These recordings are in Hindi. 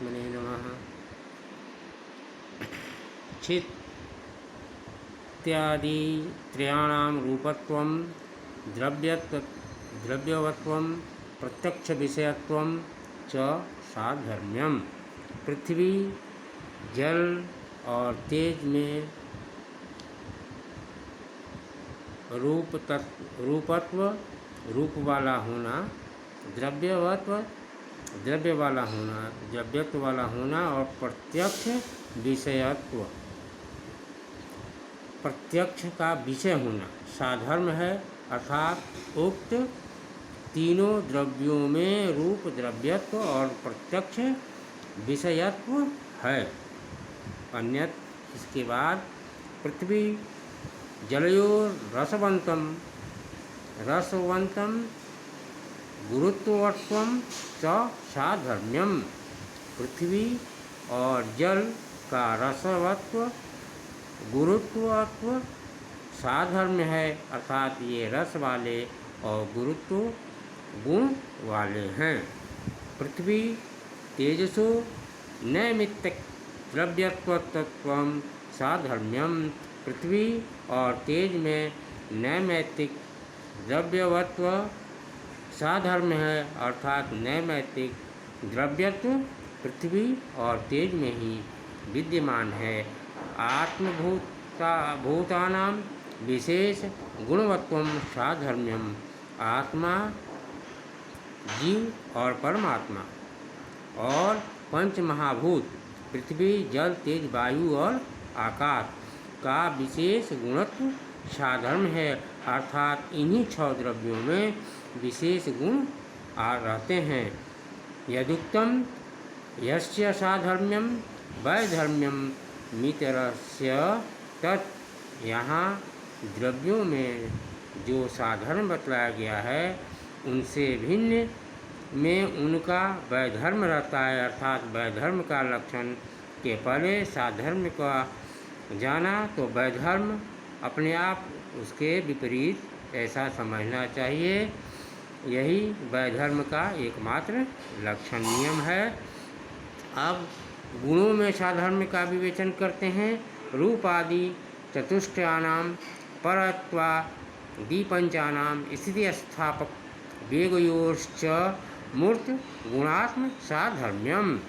परमात्मने नमः। चित् इत्यादि त्रयाणां रूपत्वं, द्रव्यवत्वं, प्रत्यक्ष विषयत्वं च साधर्म्यम। पृथ्वी, जल और तेज में रूपत्व रूप वाला होना, द्रव्य वाला होना, द्रव्यत्व वाला होना और प्रत्यक्ष विषयत्व, प्रत्यक्ष का विषय होना साधर्म है। अर्थात उक्त तीनों द्रव्यों में रूप, द्रव्यत्व और प्रत्यक्ष विषयत्व है। अन्यत इसके बाद पृथ्वी जलयोर रसवंतम गुरुत्वत्वं च साधर्म्यम। पृथ्वी और जल का रसवत्व, गुरुत्वत्व साधर्म्य है। अर्थात ये रस वाले और गुरुत्व गुण वाले हैं। पृथ्वी तेजसो नैमित्तिक द्रव्यत्वत्वं साधर्म्यम। पृथ्वी और तेज में नैमित्तिक द्रव्यवत्व साधर्म्य है। अर्थात नैमित्तिक द्रव्यत्व पृथ्वी और तेज में ही विद्यमान है। आत्मभूतानां विशेष गुणवत्वं साधर्म्यम। आत्मा, जीव और परमात्मा और पंच महाभूत पृथ्वी, जल, तेज, वायु और आकाश का विशेष गुणत्व साधर्म है। अर्थात इन्हीं 6 द्रव्यों में विशेष गुण रहते हैं। यदुक्तम यस्य साधर्म्यम वैधर्म्यम मितरस्य तत्। यहाँ द्रव्यों में जो साधर्म बतलाया गया है उनसे भिन्न में उनका वैधर्म रहता है। अर्थात वैधर्म का लक्षण के पहले साधर्म का जाना तो वैधर्म अपने आप उसके विपरीत ऐसा समझना चाहिए। यही वैधर्म का एकमात्र लक्षण नियम है। अब गुणों में साधर्म का विवेचन करते हैं। रूप आदि चतुष्टयानां परत्वादिपंचानां स्थिति स्थापक वेगयोश्च मूर्त गुणात्म साधर्म्यम।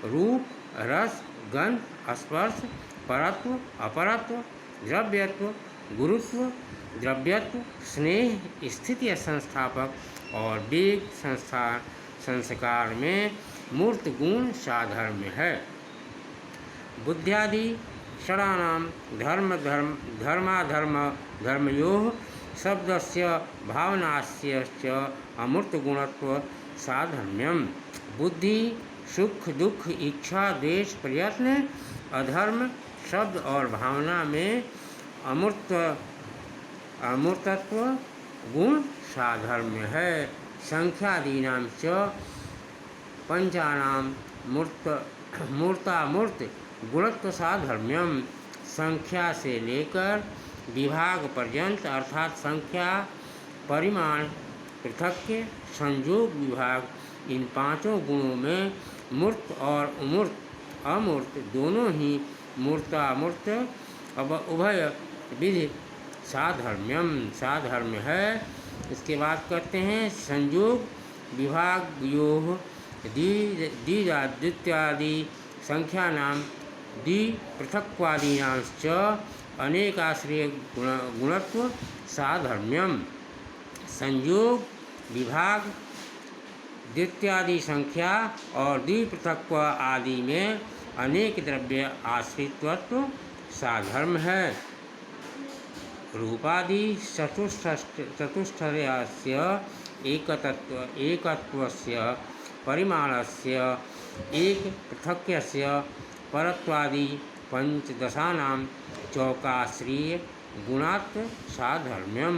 रूप, रस, गंध, स्पर्श, परत्व, अपरत्व, द्रव्यत्व, गुरुत्व, द्रव्यत्व, स्नेह, स्थिति संस्थापक और वेग संस्कार में मूर्त गुण साधर्म्य है। बुद्ध्यादि षडानां धर्मयोः शब्दस्य भावनास्य च अमूर्त गुणत्व साधर्म्यम। बुद्धि, सुख, दुख, इच्छा, द्वेष, प्रयत्न, अधर्म, शब्द और भावना में अमूर्तत्व गुण साधर्म्य है। संख्यादीनां च पंचानां मूर्तामूर्त गुणत्व साधर्म्यम। संख्या से लेकर विभाग पर्यंत अर्थात संख्या, परिमाण, पृथक्य, संयोग, विभाग इन 5 गुणों में मूर्त और अमूर्त दोनों ही मूर्तामूर्त उभय विधि साधर्म्य है। इसके बाद करते हैं संयोग विभाग योः द्विजादित्यादि संख्यानां द्विपृथक्त्वादीनांश्च अनेकाश्रय गुणत्व साधर्म्यम। संयोग, विभाग, द्वित्यादि संख्या और द्विपृथक्त्व आदि में अनेक द्रव्य आश्रितत्व साधर्म है। रूपादि चतुष्टयस्य एकत्वस्य परिमाणस्य एक पृथक्यस्य परत्वादि पंचदशानां चौकाश्रीय गुणात्व साधर्म्यम।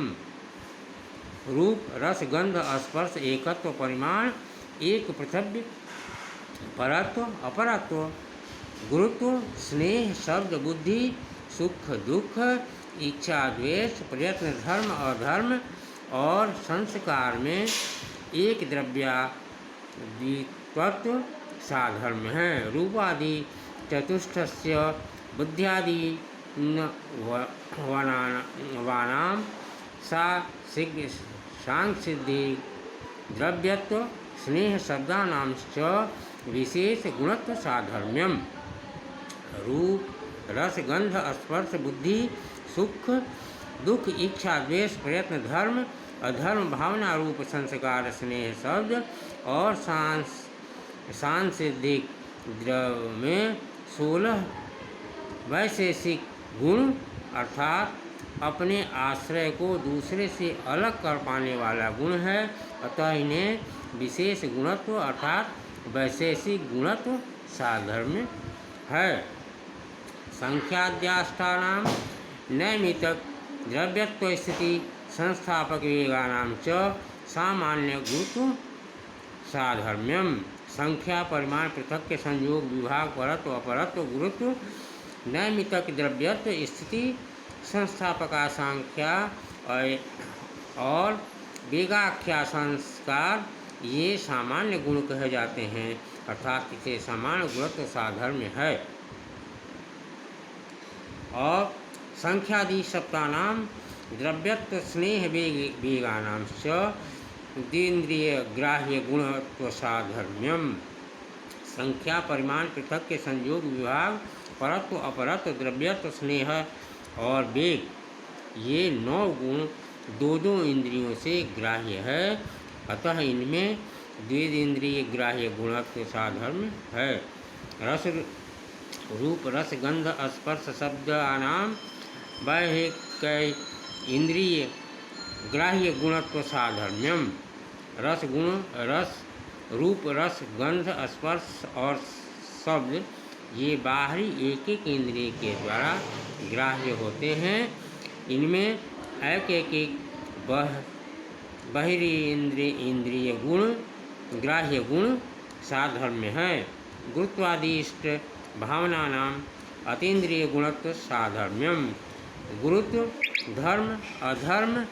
रूप, रस, गंध, स्पर्श, एकत्व, परिमाण, एक पृथव्य, परत्व, अपरत्व, गुरुत्व, स्नेह, शब्द, बुद्धि, सुख, दुख, इच्छा, द्वेष, प्रयत्न, धर्म, अधर्म और संस्कार में एक द्वित्वत्व साधर्म्य है। रूपादि चतुष्टस्य बुद्ध्यादि वानां सांसिद्धि द्रव्यत्व स्नेह शब्दानांश्च विशेष गुणत्व साधर्म्यम। रूप रस गंध स्पर्श बुद्धि सुख दुख इच्छा द्वेष प्रयत्न धर्म अधर्म भावना रूप संस्कार स्नेह शब्द और सांसिधिक द्रव्य में 16 वैशेषिक गुण अर्थात अपने आश्रय को दूसरे से अलग कर पाने वाला गुण है। अतः इन्हें विशेष गुणत्व अर्थात वैशेषिक गुणत्व साधर्म्य है। संख्याद्याष्टानां नैमित्तिक द्रव्यत्व स्थिति संस्थापक वेगानां च सामान्य गुरुत्व साधर्म्यम। संख्या परिमाण पृथक के संयोग विभाग परत्व अपरत्व गुरुत्व नैमित्तिक द्रव्यत्व स्थिति संस्थापका संख्या और वेगाख्या संस्कार ये सामान्य गुण कहे जाते हैं अर्थात इसे सामान्य गुणत्व साधर्म्य है। और संख्यादि सप्तानाम द्रव्यत्व स्नेह वेगानां च द्विन्द्रिय ग्राह्य गुणत्व साधर्म्यम। संख्या परिमाण पृथक के संयोग विभाग परत्व अपरत्व द्रव्यत्व स्नेह और वेग ये 9 गुण दो इंद्रियों से ग्राह्य है। अतः इनमें द्विन्द्रिय ग्राह्य गुणत्व साधर्म्य है। रस रूप रस गंध स्पर्श शब्दानां बाह्यिक इंद्रिय ग्राह्य गुणत्व साधर्म्यम। रस गुण रस रूप रस गंध स्पर्श और शब्द ये बाहरी एक एक इंद्रिय के द्वारा ग्राह्य होते हैं। इनमें एक बाहरी इंद्रिय गुण ग्राह्य गुण साधर्म्य है। गुरुत्वादिष्ट भावनानां अतीन्द्रिय गुणत्व साधर्म्यम। गुरुत्व धर्म अधर्म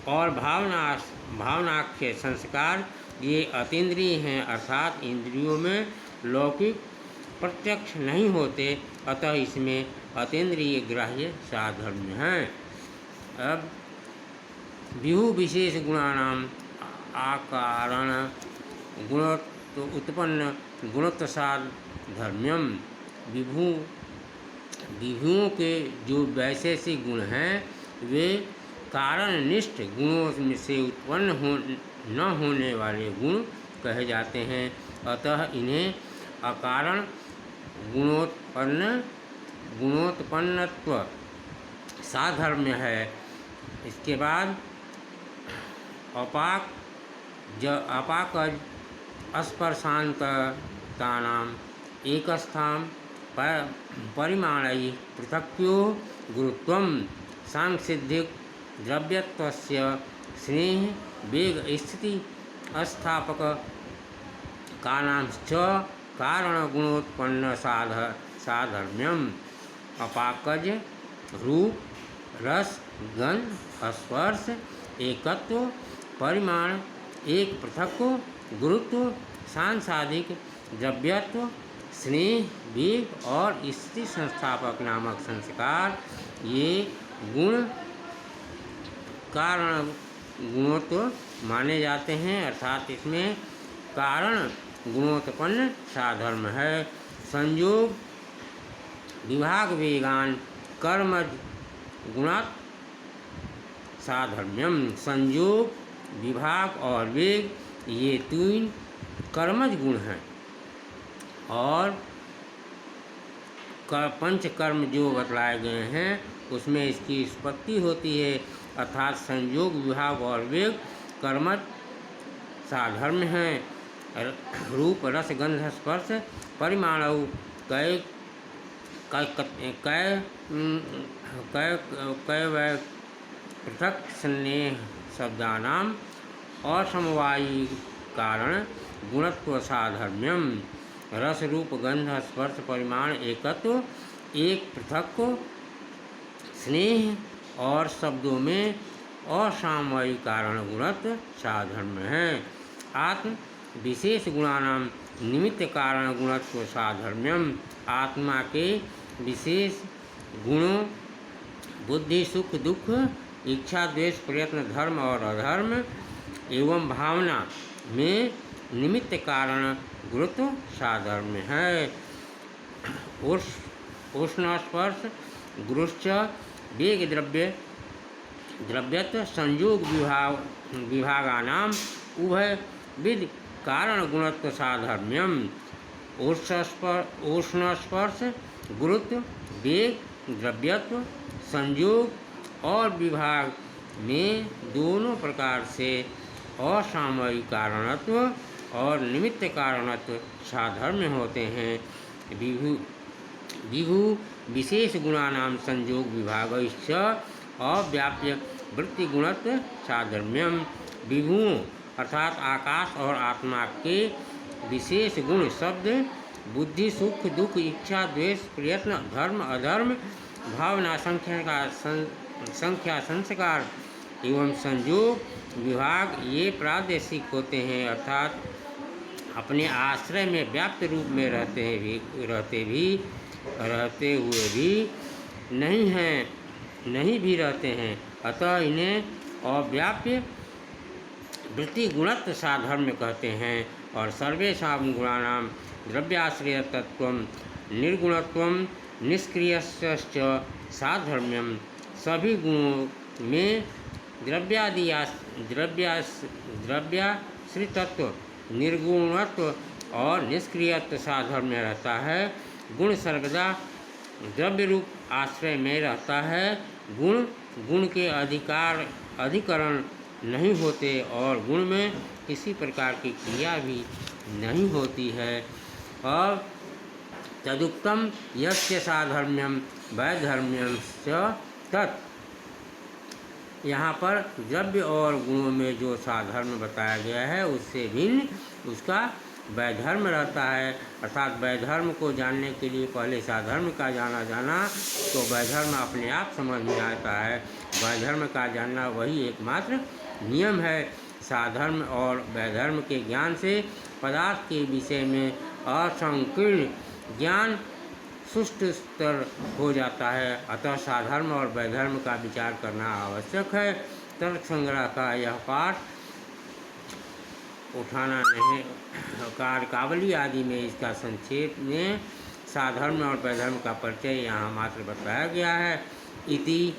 और भावनाख्य संस्कार ये अतीन्द्रिय हैं अर्थात इंद्रियों में लौकिक प्रत्यक्ष नहीं होते। अतः इसमें अतीन्द्रिय ग्राह्य साधर्म्य हैं। अब विहु विशेष गुणानां आकारण गुणत्व उत्पन्न गुणत्व साधर्म्यम। विभुओं के जो वैशेषिक गुण हैं वे कारणनिष्ठ गुणों से उत्पन्न न होने वाले गुण कहे जाते हैं। अतः इन्हें अकारण गुणोत्पन्नत्व साधर्म्य है। इसके बाद अपाकज स्पर्शान्ततानां एकस्थां परिमाणैः पृथक्यो गुरुत्वं सांसिद्धिक द्रव्यत्वस्य स्नेह वेग स्थिति स्थापक कानांश्च कारण गुणोत्पन्न साधर्म्यम। अपाकज रूप रस गंध स्पर्श एकत्व परिमाण एक पृथक्व गुरुत्व सांसाधिक द्रव्यत्व स्नेह वेग और स्थिति संस्थापक नामक संस्कार ये गुण कारण गुणोत्व माने जाते हैं अर्थात इसमें कारण गुणोत्पन्न साधर्म है। संयोग विभाग वेगान कर्मज गुणात् साधर्म्यम। संयोग विभाग और वेग ये 3 कर्मज गुण हैं और पंचकर्म जो बतलाए गए हैं उसमें इसकी उत्पत्ति होती है अर्थात संयोग विभाग और वेग कर्मज साधर्म्य हैं। रूप रस गंध स्पर्श परिमाणौ कै पृथक स्नेह शब्दानां असमवायी कारण गुणत्व साधर्म्यम। रस रूप गंध स्पर्श परिमाण एकत्व एक पृथक स्नेह और शब्दों में असामयिक कारण गुणत्व साधर्म है। आत्म विशेष गुणानां निमित्त कारण गुणत्व साधर्म्यम। आत्मा के विशेष गुणों बुद्धि, सुख, दुख, इच्छा, द्वेष, प्रयत्न, धर्म और अधर्म एवं भावना में निमित्त कारण गुरुत्व साधर्म्य है। उष्ण स्पर्श गुरुश्च वेग द्रव्यत्व संयोग विभागानाम उभय विद कारण गुणत्व साधर्म्यम। उष्ण स्पर्श गुरुत्व, वेग, द्रव्यत्व, संयोग और विभाग में दोनों प्रकार से असामयिक कारणत्व और निमित्त कारणत्व साधर्म्य होते हैं। विभु विशेष गुणानाम संयोग विभागश्च अव्याप्य वृत्ति गुणत्व साधर्म्यम। विभुओं अर्थात आकाश और आत्मा के विशेष गुण शब्द, बुद्धि, सुख, दुख, इच्छा, द्वेष, प्रयत्न, धर्म, अधर्म, भावना, संख्या, संस्कार एवं संयोग विभाग ये प्रादेशिक होते हैं, अर्थात अपने आश्रय में व्याप्त रूप में रहते हुए भी नहीं भी रहते हैं। अतः इन्हें अव्याप्य वृत्ति गुणत्व साधर्म्य कहते हैं। और सर्वेषां गुणानां द्रव्याश्रयत्वं निर्गुणत्वं निष्क्रियश्च साधर्म्यम। सभी गुणों में द्रव्याश्रितत्व, निर्गुणत्व और निष्क्रियत्व साधर्म्य रहता है। गुण सर्वदा द्रव्य रूप आश्रय में रहता है। गुण के अधिकरण नहीं होते और गुण में किसी प्रकार की क्रिया भी नहीं होती है। और तदुक्तम यस्य साधर्म्यम वैधर्म्यम च तत्। यहाँ पर द्रव्य और गुणों में जो साधर्म बताया गया है उससे भिन्न उसका वैधर्म रहता है। अर्थात वैधर्म को जानने के लिए पहले साधर्म का जाना तो वैधर्म अपने आप समझ में आता है। वैधर्म का जानना वही एकमात्र नियम है। साधर्म और वैधर्म के ज्ञान से पदार्थ के विषय में असंकीर्ण ज्ञान सुस्तर हो जाता है। अतः साधर्म और वैधर्म का विचार करना आवश्यक है। तर्क संग्रह का यह पाठ उठाना नहीं, कार्यावली आदि में इसका संक्षेप में साधर्म और वैधर्म का परिचय यहाँ मात्र बताया गया है। इति